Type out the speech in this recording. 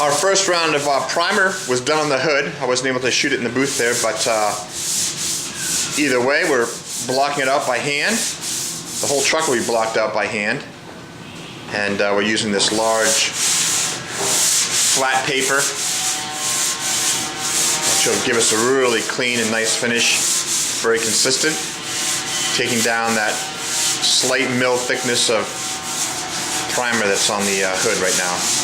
Our first round of primer was done on the hood. I wasn't able to shoot it in the booth there, but either way, we're blocking it out by hand. The whole truck will be blocked out by hand. And we're using this large flat paper, which will give us a really clean and nice finish, very consistent, taking down that slight mill thickness of primer that's on the hood right now.